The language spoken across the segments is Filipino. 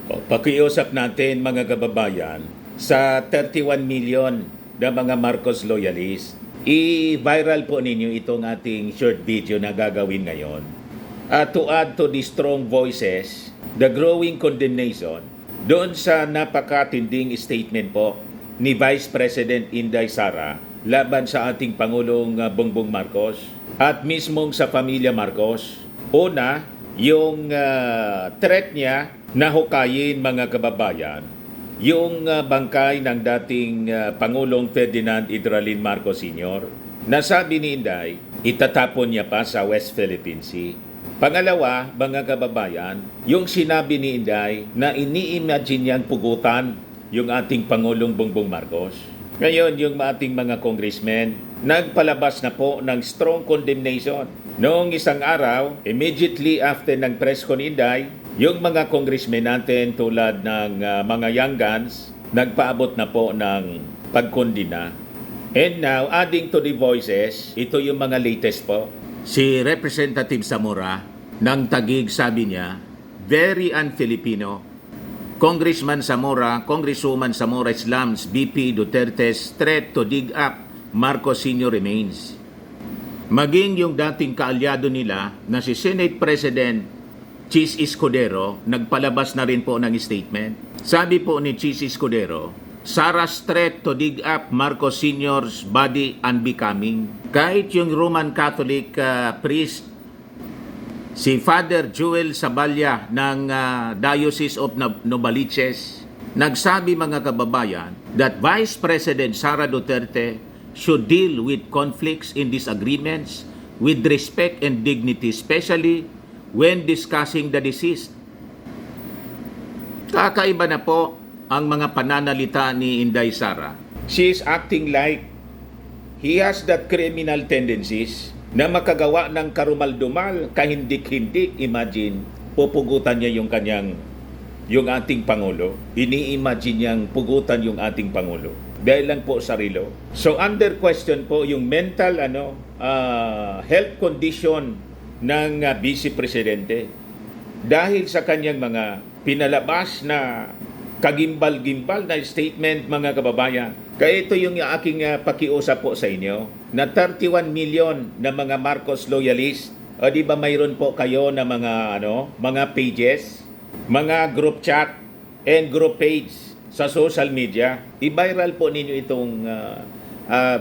Pakiusap natin mga kababayan sa 31 million na mga Marcos loyalists. I-viral po ninyo itong ating short video na gagawin ngayon. To add to the strong voices, the growing condemnation doon sa napakatinding statement po ni Vice President Inday Sara laban sa ating Pangulong Bongbong Marcos at mismong sa pamilya Marcos. Una, yung threat niya na hukayin mga kababayan yung bangkay ng dating Pangulong Ferdinand Idralin Marcos Sr. Nasabi ni Inday, itatapon niya pa sa West Philippine Sea. Pangalawa, mga kababayan, yung sinabi ni Inday na ini-imagine niyang pugutan yung ating Pangulong Bongbong Marcos. Ngayon, yung ating mga congressmen, nagpalabas na po ng strong condemnation. Noong isang araw, immediately after ng press con Inday, yung mga congressmen natin tulad ng mga young guns, nagpaabot na po ng pagkondina. And now, adding to the voices, ito yung mga latest po. Si Representative Zamora ng Taguig sabi niya, very un-Filipino. Congressman Zamora, Congresswoman Zamora slams BP Duterte's threat to dig up Marcos Sr. remains. Maging yung dating kaalyado nila na si Senate President Chis Escudero, nagpalabas na rin po ng statement. Sabi po ni Chis Escudero, Sara's threat to dig up Marcos Sr.'s body unbecoming. Kahit yung Roman Catholic priest, si Father Joel Saballa ng Diocese of Novaliches, nagsabi mga kababayan that Vice President Sara Duterte should deal with conflicts and disagreements with respect and dignity, especially when discussing the deceased. Kakaiba na po ang mga pananalita ni Inday Sara. She is acting like he has that criminal tendencies na makagawa ng karumal-dumal, kahindik-hindik. Imagine, pupugutan niya yung ating Pangulo. Ini-imagine niyang pugutan yung ating Pangulo. Dahil lang po sarilo. So under question po yung mental health condition ng Vice Presidente dahil sa kanyang mga pinalabas na kagimbal-gimbal na statement mga kababayan. Kaya ito yung aking pakiusap po sa inyo na 31 million na mga Marcos loyalists. O di ba mayroon po kayo na mga pages, mga group chat and group page sa social media. I-viral po ninyo itong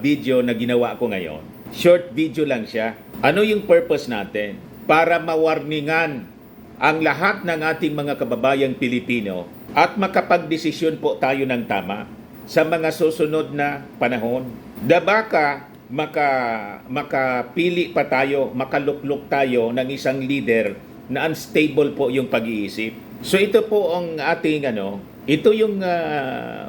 video na ginawa ko ngayon. Short video lang siya. Ano yung purpose natin? Para mawarningan ang lahat ng ating mga kababayang Pilipino at makapagdesisyon po tayo ng tama sa mga susunod na panahon. Da baka makapili pa tayo, makaluklok tayo ng isang leader na unstable po yung pag-iisip. So ito po ang ating ito yung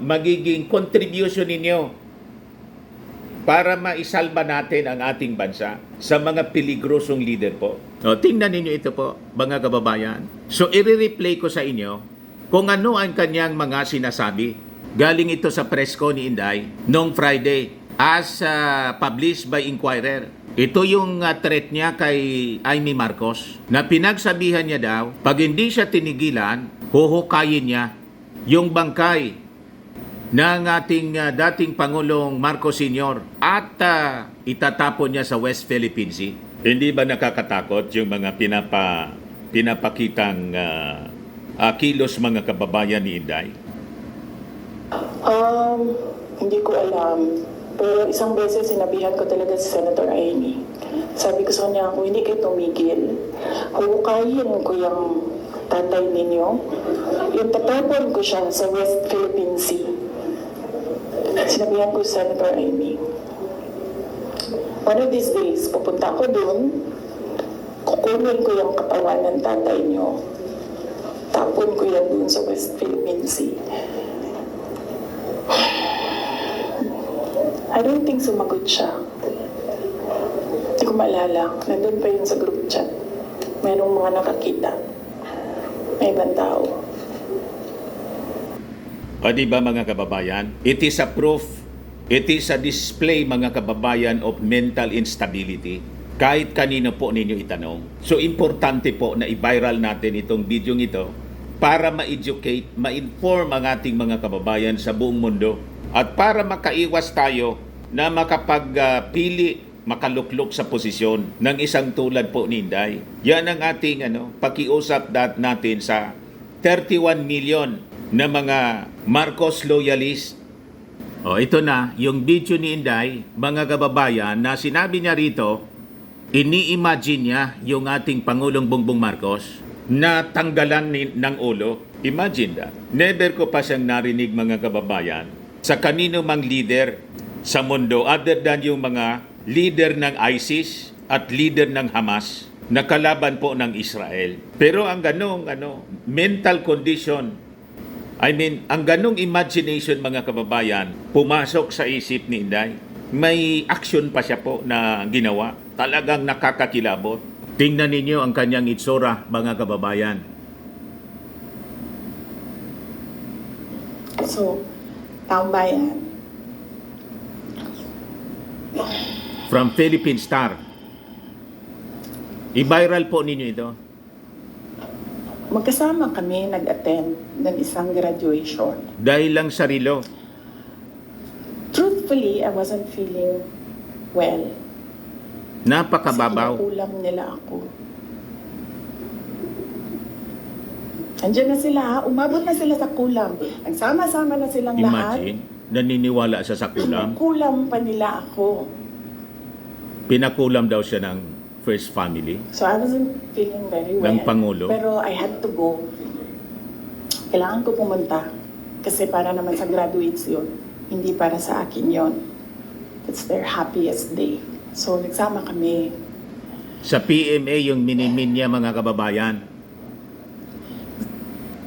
magiging contribution ninyo para maisalba natin ang ating bansa sa mga peligrosong leader po. Tingnan ninyo ito po, mga kababayan. So, i-replay ko sa inyo kung ano ang kanyang mga sinasabi. Galing ito sa press ko ni Inday noong Friday as published by Inquirer. Ito yung threat niya kay Amy Marcos na pinagsabihan niya daw, pag hindi siya tinigilan, huhukayin niya yung bangkay ng ating dating Pangulong Marcos Sr. at itatapon niya sa West Philippine Sea. Hindi ba nakakatakot yung mga pinapakitang kilos mga kababayan ni Inday? Hindi ko alam. Pero isang beses sinabihan ko talaga si Senator Amy. Sabi ko sa kanya, kung hindi kayo tumigil, huhukayin ko yung tatay ninyo. Yung tatapon ko siya sa West Philippine Sea. Sinabihan ko si Senator Amy. One of these days, pupunta ako doon, kukunin ko yung katawan ng tatay nyo. Tapon ko yan doon sa West Philippine Sea. I don't think sumagot siya. Hindi ko maalala. Nandun pa yun sa group chat. Mayroong mga nakakita. May ibang tao. O di ba mga kababayan? It is a proof, it is a display mga kababayan of mental instability. Kahit kanino po ninyo itanong. So importante po na i-viral natin itong video ito para ma-educate, ma-inform ang ating mga kababayan sa buong mundo at para makaiwas tayo na makapagpili, makaluklok sa posisyon ng isang tulad po ni Inday. Yan ang ating pakiusap natin sa 31 million na mga Marcos loyalist. Ito na yung video ni Inday, mga kababayan, na sinabi niya rito, ini-imagine niya yung ating Pangulong Bongbong Marcos na tanggalan ng ulo. Imagine that. Never ko pa siyang narinig, mga kababayan, sa kanino mang leader sa mundo other than yung mga leader ng ISIS at leader ng Hamas na kalaban po ng Israel. Pero ang ganong mental condition, ang ganong imagination, mga kababayan, pumasok sa isip ni Inday. May action pa siya po na ginawa. Talagang nakakakilabot. Tingnan ninyo ang kanyang itsura, mga kababayan. So, taong bayan, From Philippine Star. I-viral po ninyo ito. magkasama kami nag-attend ng isang graduation. Dahil lang sa relo. Truthfully, I wasn't feeling well. Napakababaw. Kasi kinukulam nila ako. Andiyan na sila, umabot na sila sa kulam. Nagsama-sama na silang lahat. Imagine, naniniwala siya sa kulam. Kulam pa nila ako. Pinakulam daw siya ng first family. So I wasn't feeling very well. Ng Pangulo. Pero I had to go. Kailangan ko pumunta. Kasi para naman sa graduates yun. Hindi para sa akin yon. It's their happiest day. So nagsama kami. Sa PMA yung minimin niya, mga kababayan.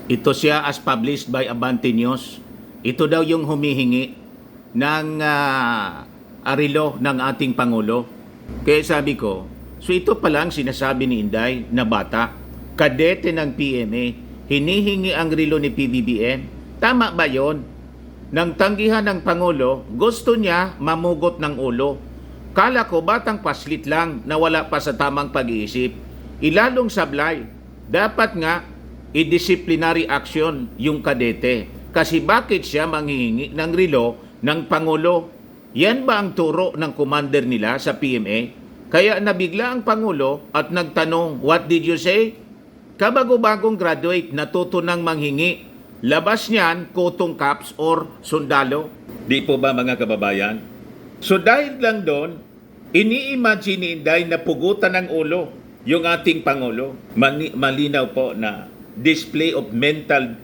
Ito siya as published by Abante News. Ito daw yung humihingi ng arilo ng ating Pangulo. Kaya sabi ko, so ito palang sinasabi ni Inday na bata, kadete ng PMA, hinihingi ang rilo ni PBBM. Tama ba yon? Nang tanggihan ng Pangulo, gusto niya mamugot ng ulo. Kala ko batang paslit lang na wala pa sa tamang pag-iisip. Ilalong sablay. Dapat nga, i-disciplinary action yung kadete. Kasi bakit siya manghihingi ng rilo ng Pangulo? Yan ba ang turo ng commander nila sa PMA? Kaya nabigla ang Pangulo at nagtanong, what did you say? Kabago-bagong graduate, natuto ng manghingi. Labas niyan, kotong caps or sundalo. Di po ba, mga kababayan? So dahil lang doon, ini-imagine ni Inday na pugutan ng ulo yung ating Pangulo. Malinaw po na display of mental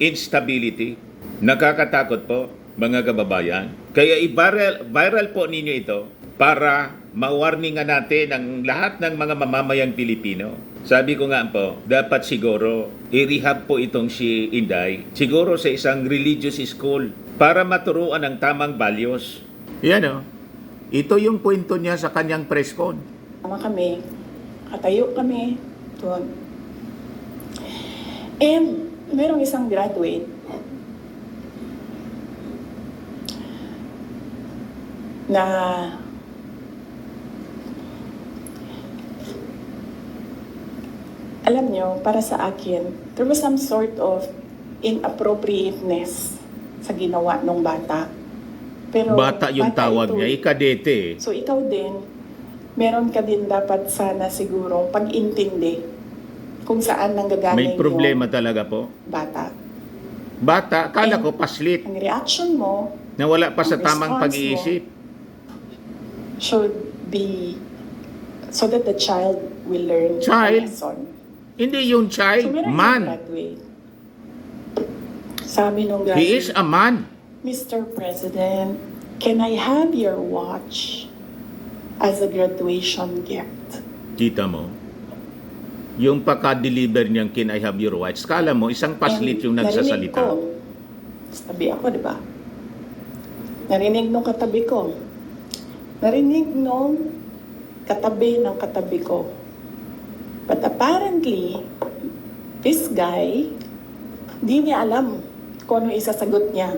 instability. Nakakatakot po, mga kababayan. Kaya i-viral po ninyo ito para ma-warningan natin ang lahat ng mga mamamayang Pilipino. Sabi ko nga po, dapat siguro i-rehab po itong si Inday, siguro sa isang religious school para maturuan ng tamang values. Yan ito yung kwento niya sa kanyang press con. Sama kami, katayo kami doon. And merong isang graduate na alam nyo, para sa akin, there was some sort of inappropriateness sa ginawa ng bata. Pero Bata yung bata tawag ito, niya, ikadete. So ikaw din, meron ka din dapat sana sigurong pag-intindi kung saan nanggagaling May problema yung talaga po. bata. Bata, kala And ko paslit, Ang reaction mo na wala pa sa ang tamang response pag-iisip. should be so that the child will learn Child? a lesson. Hindi yung So child, meron yung man. graduate. Sabi nung graduate, He is a man. Mr. President, can I have your watch as a graduation gift? Kita mo? Yung pagka-deliver niyang can I have your watch, kala mo, isang paslit yung narinig nagsasalita. ko, tabi ako, di ba? Narinig nung katabi ko. Narinig nung katabi ng katabi ko. But apparently, this guy, di niya alam kung ano isasagot niya.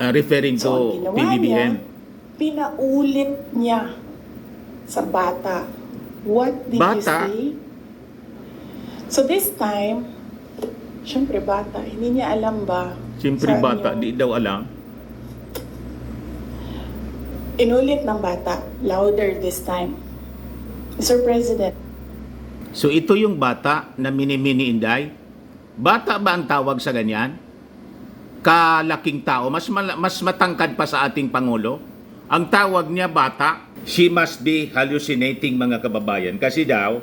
Referring So, ang to ginawa PBBM. niya, pinaulit niya sa bata. What did you Bata? say? So this time, Siyempre bata, hindi niya alam ba? Siyempre saan bata, yung- di daw alam. Inulit ng bata, louder this time. Mr. President, So ito yung bata na mini-mini Inday. Bata ba ang tawag sa ganyan? Kalaking tao, mas matangkad pa sa ating Pangulo. Ang tawag niya bata. She must be hallucinating, mga kababayan. Kasi daw,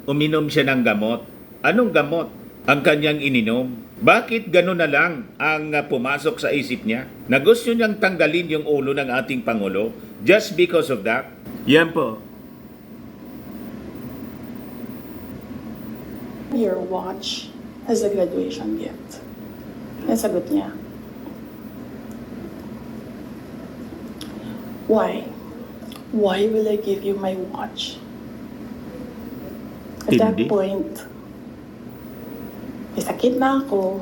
uminom siya ng gamot. Anong gamot ang kanyang ininom? Bakit gano'n na lang ang pumasok sa isip niya? Na gusto niyang tanggalin yung ulo ng ating Pangulo just because of that? Yan po. your watch as a graduation gift. Nasagot niya. Why? Why will I give you my watch? At that Hindi. point, may sakit na ako.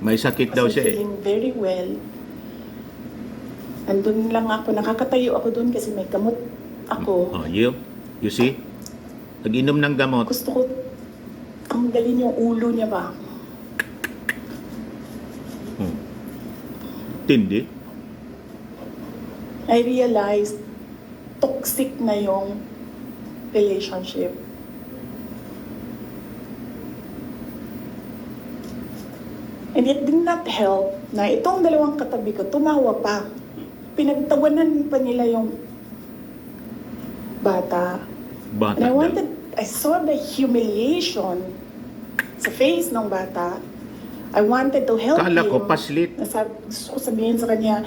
May sakit daw Kasi siya eh. feeling very well. Andun lang ako, nakakatayo ako dun kasi may gamot ako. Oh, you see? Nag-inom ng gamot. Gusto ko tanggalin yung ulo niya ba? Tindi. I realized toxic na yung relationship. And it did not help na itong dalawang katabi ko, tumawa pa. Pinagtawanan pa nila yung bata. Bata And daw. I saw the humiliation sa face ng bata. I wanted to help Kala him. ko paslit. Gusto ko sabihin sa kanya,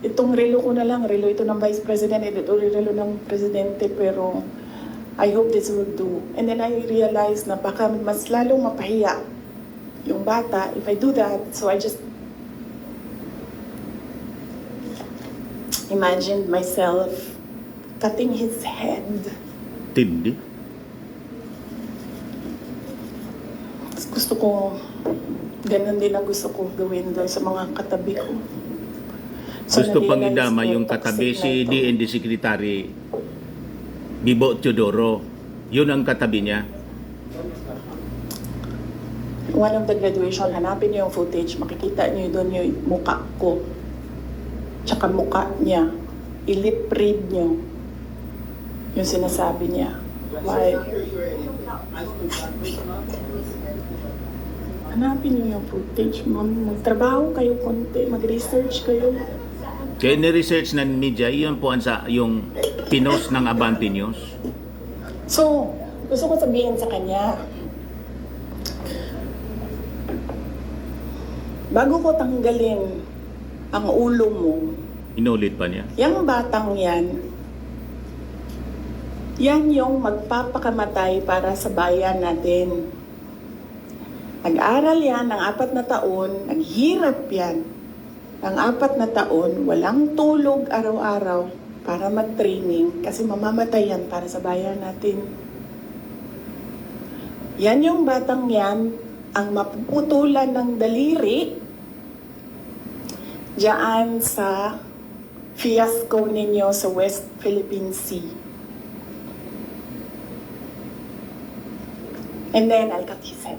itong relo ko na lang, relo ito ng Vice President, ito relo ng Presidente, pero I hope this will do. And then I realized na baka mas lalong mapahiya yung bata if I do that. So I just imagined myself cutting his head. Tindi. Gusto ko, ganun din ang gusto ko gawin doon sa mga katabi ko. So, Gusto pang na-realize idama ko, yung toxic katabi na si ito. DND Secretary Bibo Teodoro. Yun ang katabi niya. One of the graduation, hanapin niyo yung footage, makikita niyo doon yung muka ko. Tsaka muka niya. I-lip read niyo yung sinasabi niya. Why? Hanapin niyo yung footage, ma'am. Magtrabaho kayo konti, mag-research kayo. Kaya ni-research ng media, yun po ang yung pinost ng Abante News. So, gusto ko sabihin sa kanya, bago ko tanggalin ang ulo mo, Inulit pa niya. yung batang yan yung magpapakamatay para sa bayan natin. Nag-aral yan ng 4 na taon, naghirap yan ng 4 na taon, walang tulog araw-araw para mag-training kasi mamamatay yan para sa bayan natin. Yan yung batang yan ang mapuputulan ng daliri diyan sa fiasco ninyo sa West Philippine Sea. And then, I'll cut his head.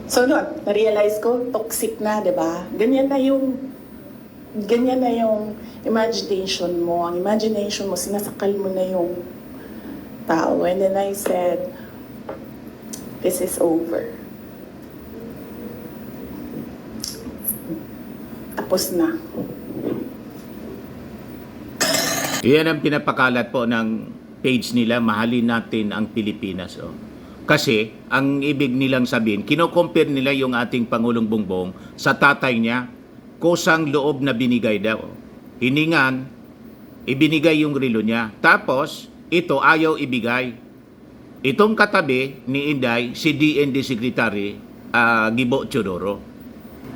So, noon, na-realize ko, toxic na, di ba? Ganyan na yung imagination mo. Ang imagination mo, sinasakal mo na yung tao. And then I said, this is over. Tapos na. Yan ang pinapakalat po ng page nila, mahalin natin ang Pilipinas. Oh. Kasi, ang ibig nilang sabihin, kino-compare nila yung ating Pangulong Bongbong sa tatay niya, kusang loob na binigay daw. Hiningan, ibinigay yung relo niya. Tapos, ito ayaw ibigay. Itong katabi ni Inday, si DND Secretary Gibo Teodoro.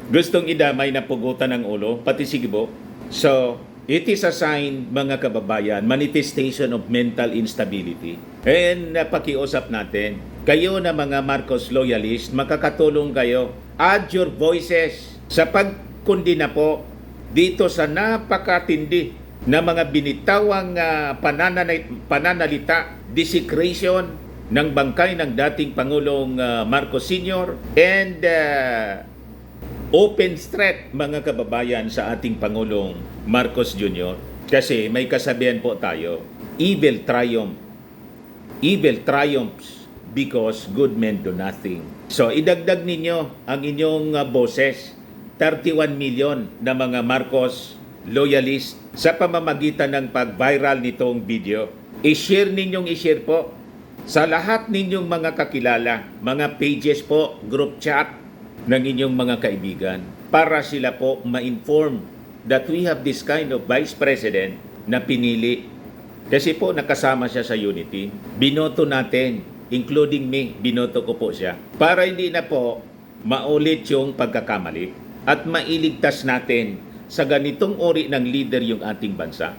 Gustong idamay na pugutan ng ulo, pati si Gibo. So, it is a sign, mga kababayan, manifestation of mental instability. And pakiusap natin, kayo na mga Marcos loyalist, makakatulong kayo. Add your voices sa pagkundina po dito sa napakatindi na mga binitawang pananalita, desecration, ng bangkay ng dating Pangulong Marcos Sr. and open threat, mga kababayan, sa ating Pangulong Marcos Jr. Kasi may kasabihan po tayo, evil triumphs because good men do nothing. So idagdag ninyo ang inyong boses, 31 million na mga Marcos loyalist sa pamamagitan ng pag-viral nitong video. I-share po sa lahat ninyong mga kakilala, mga pages po, group chat ng inyong mga kaibigan para sila po ma-inform that we have this kind of Vice President na pinili. Kasi po nakasama siya sa Unity. Binoto natin, including me, binoto ko po siya. Para hindi na po maulit yung pagkakamali at mailigtas natin sa ganitong uri ng leader yung ating bansa.